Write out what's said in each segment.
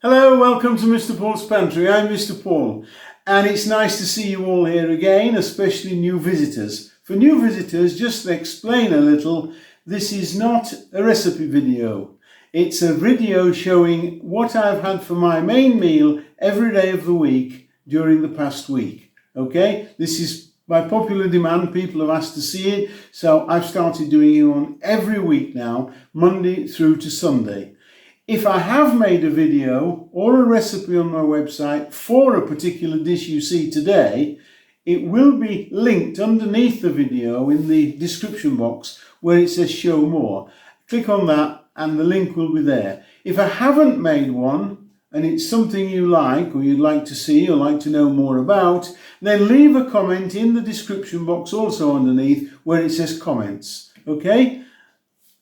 Hello, welcome to Mr. Paul's Pantry. I'm Mr. Paul, and it's nice to see you all here again, especially new visitors. For new visitors, just to explain a little, this is not a recipe video. It's a video showing what I've had for my main meal every day of the week during the past week. Okay, this is by popular demand. People have asked to see it, so I've started doing it on every week now, Monday through to Sunday. If I have made a video or a recipe on my website for a particular dish you see today, it will be linked underneath the video in the description box where it says show more. Click on that and the link will be there. If I haven't made one and it's something you like or you'd like to see or like to know more about, then leave a comment in the description box also underneath where it says comments. Okay?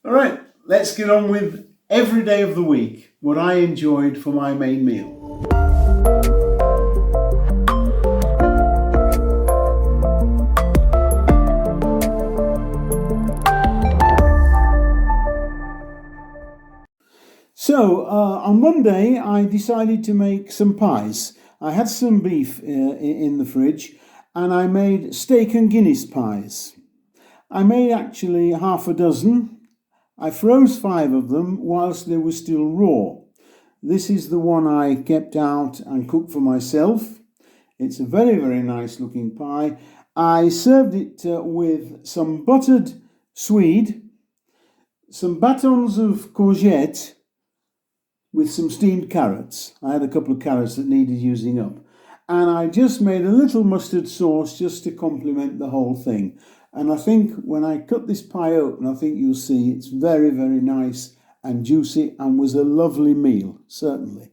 All right, let's get on with every day of the week, what I enjoyed for my main meal. So on Monday I decided to make some pies. I had some beef in the fridge and I made steak and Guinness pies. I made actually half a dozen. I froze 5 of them whilst they were still raw. This is the one I kept out and cooked for myself. It's a very, very nice looking pie. I served it with some buttered swede, some batons of courgette with some steamed carrots. I had a couple of carrots that needed using up. And I just made a little mustard sauce just to complement the whole thing. And I think when I cut this pie open, I think you'll see it's very, very nice and juicy and was a lovely meal, certainly.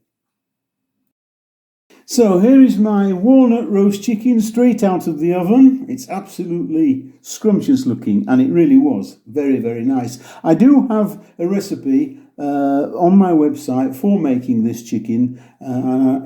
So here is my walnut roast chicken straight out of the oven. It's absolutely scrumptious looking and it really was very, very nice. I do have a recipe on my website for making this chicken.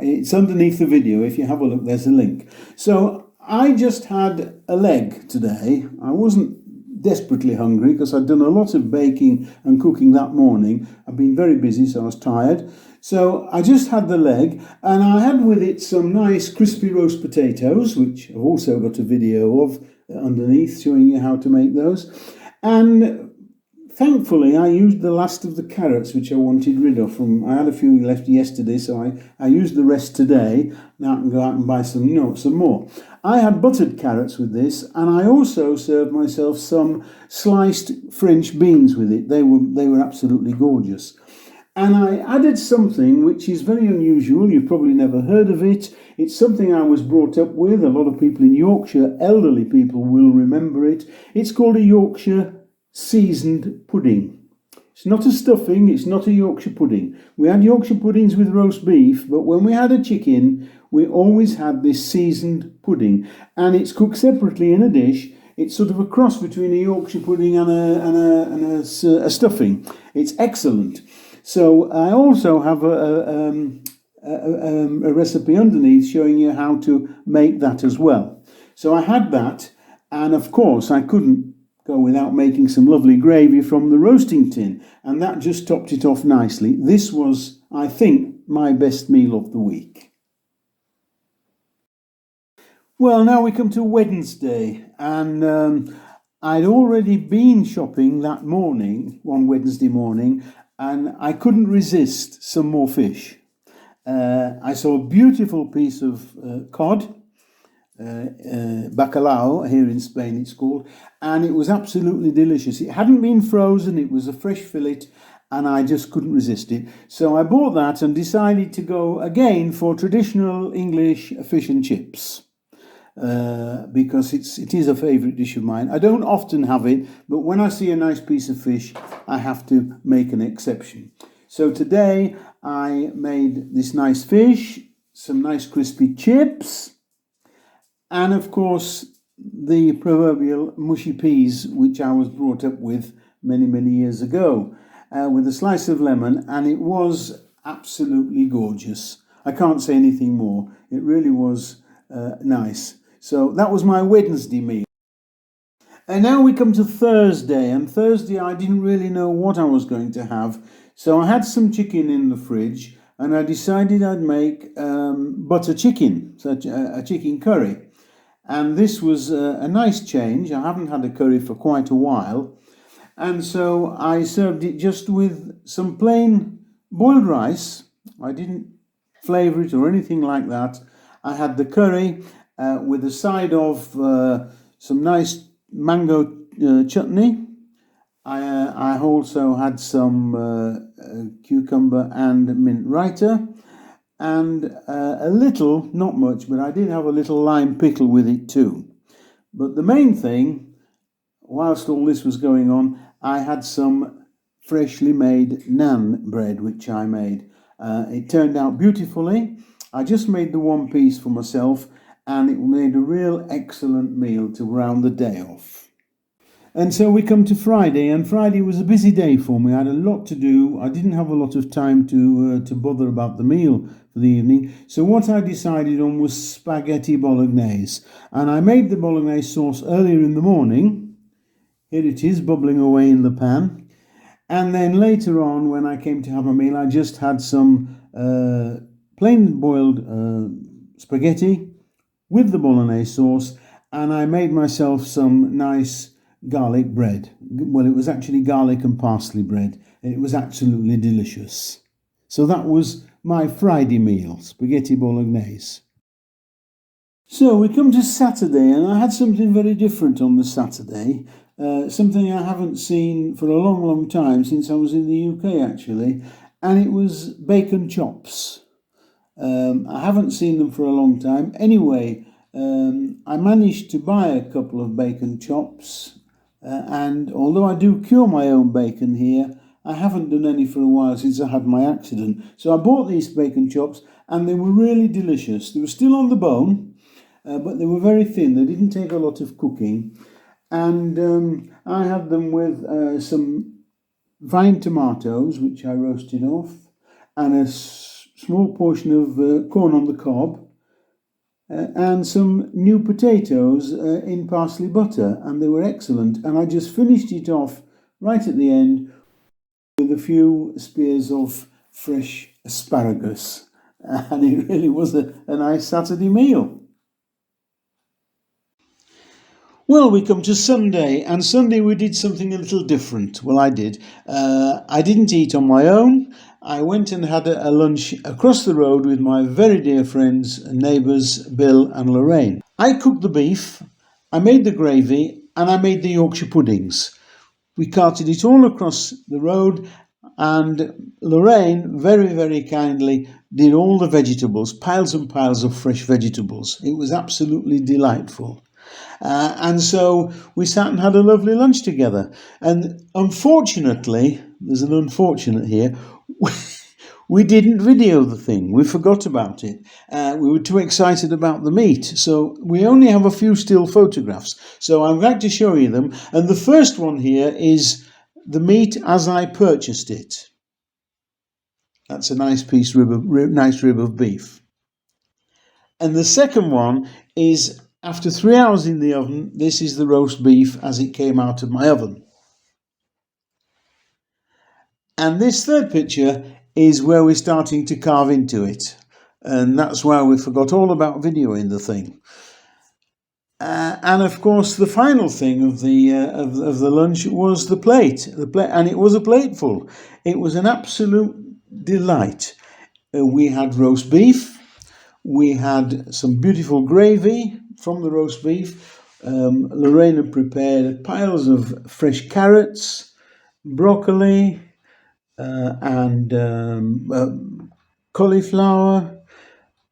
It's underneath the video. If you have a look, there's a link. So I just had a leg today. I wasn't desperately hungry because I'd done a lot of baking and cooking that morning. I've been very busy, so I was tired. So I just had the leg and I had with it some nice crispy roast potatoes, which I've also got a video of underneath showing you how to make those. And thankfully, I used the last of the carrots which I wanted rid of. I had a few left yesterday, so I used the rest today. Now I can go out and buy some more. I had buttered carrots with this, and I also served myself some sliced French beans with it. They were absolutely gorgeous. And I added something which is very unusual. You've probably never heard of it. It's something I was brought up with. A lot of people in Yorkshire, elderly people, will remember it. It's called a Yorkshire seasoned pudding. It's not a stuffing, it's not a Yorkshire pudding. We had Yorkshire puddings with roast beef, but when we had a chicken, we always had this seasoned pudding. And it's cooked separately in a dish. It's sort of a cross between a Yorkshire pudding and a stuffing. It's excellent. So I also have a recipe underneath showing you how to make that as well. So I had that, and of course I couldn't go without making some lovely gravy from the roasting tin, and that just topped it off nicely. This was, I think, my best meal of the week. Well, now we come to Wednesday, and I'd already been shopping that morning, one Wednesday morning, and I couldn't resist some more fish. I saw a beautiful piece of cod, bacalao, here in Spain it's called, and it was absolutely delicious. It hadn't been frozen, it was a fresh fillet, and I just couldn't resist it. So I bought that and decided to go again for traditional English fish and chips. Because it is a favourite dish of mine. I don't often have it, but when I see a nice piece of fish, I have to make an exception. So today I made this nice fish, some nice crispy chips, and of course the proverbial mushy peas, which I was brought up with many, many years ago, with a slice of lemon, and it was absolutely gorgeous. I can't say anything more. It really was nice. So that was my Wednesday meal. And now we come to Thursday, and Thursday I didn't really know what I was going to have. So I had some chicken in the fridge, and I decided I'd make butter chicken, such a chicken curry. And this was a nice change. I haven't had a curry for quite a while. And so I served it just with some plain boiled rice. I didn't flavour it or anything like that. I had the curry with a side of some nice mango chutney. I also had some cucumber and mint raita, and a little, not much, but I did have a little lime pickle with it too. But the main thing, whilst all this was going on, I had some freshly made naan bread, which I made. It turned out beautifully. I just made the one piece for myself, and it made a real excellent meal to round the day off. And so we come to Friday, and Friday was a busy day for me. I had a lot to do. I didn't have a lot of time to bother about the meal for the evening. So what I decided on was spaghetti bolognese. And I made the bolognese sauce earlier in the morning. Here it is, bubbling away in the pan. And then later on, when I came to have a meal, I just had some plain boiled spaghetti with the bolognese sauce, and I made myself some nice garlic bread. Well, it was actually garlic and parsley bread, and it was absolutely delicious. So that was my Friday meal, spaghetti bolognese. So we come to Saturday, and I had something very different on the Saturday. Something I haven't seen for a long, long time, since I was in the UK actually, and it was bacon chops. I haven't seen them for a long time. Anyway, I managed to buy a couple of bacon chops, and although I do cure my own bacon here, I haven't done any for a while since I had my accident. So I bought these bacon chops, and they were really delicious. They were still on the bone, but they were very thin. They didn't take a lot of cooking. And I had them with some vine tomatoes, which I roasted off, and a small portion of corn on the cob, and some new potatoes in parsley butter, and they were excellent. And I just finished it off right at the end with a few spears of fresh asparagus, and it really was a nice Saturday meal. Well, we come to Sunday, and Sunday we did something a little different. Well, I did. I didn't eat on my own. I went and had a lunch across the road with my very dear friends and neighbours, Bill and Lorraine. I cooked the beef, I made the gravy, and I made the Yorkshire puddings. We carted it all across the road, and Lorraine very, very kindly did all the vegetables, piles and piles of fresh vegetables. It was absolutely delightful. And so we sat and had a lovely lunch together. And unfortunately, there's an unfortunate here, we didn't video the thing. We forgot about it. We were too excited about the meat. So we only have a few still photographs. So I'm going to show you them. And the first one here is the meat as I purchased it. That's a nice nice rib of beef. And the second one is after 3 hours in the oven. This is the roast beef as it came out of my oven. And this third picture is where we're starting to carve into it. And that's why we forgot all about videoing the thing. And of course, the final thing of the lunch was the plate. And it was a plateful. It was an absolute delight. We had roast beef. We had some beautiful gravy from the roast beef. Lorraine had prepared piles of fresh carrots, broccoli, and cauliflower,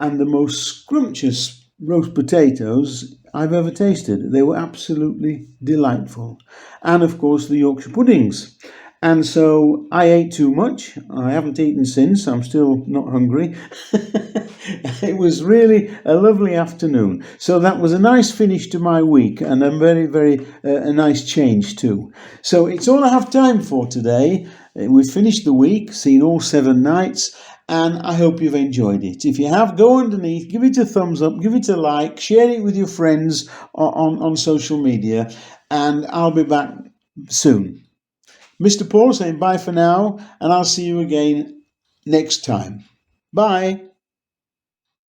and the most scrumptious roast potatoes I've ever tasted. They were absolutely delightful. And of course, the Yorkshire puddings. And so I ate too much. I haven't eaten since. I'm still not hungry. It was really a lovely afternoon. So that was a nice finish to my week, and a very, very a nice change too. So it's all I have time for today. We've finished the week, seen all 7 nights, and I hope you've enjoyed it. If you have, go underneath, give it a thumbs up, give it a like, share it with your friends on social media, and I'll be back soon. Mr. Paul saying bye for now, and I'll see you again next time. Bye.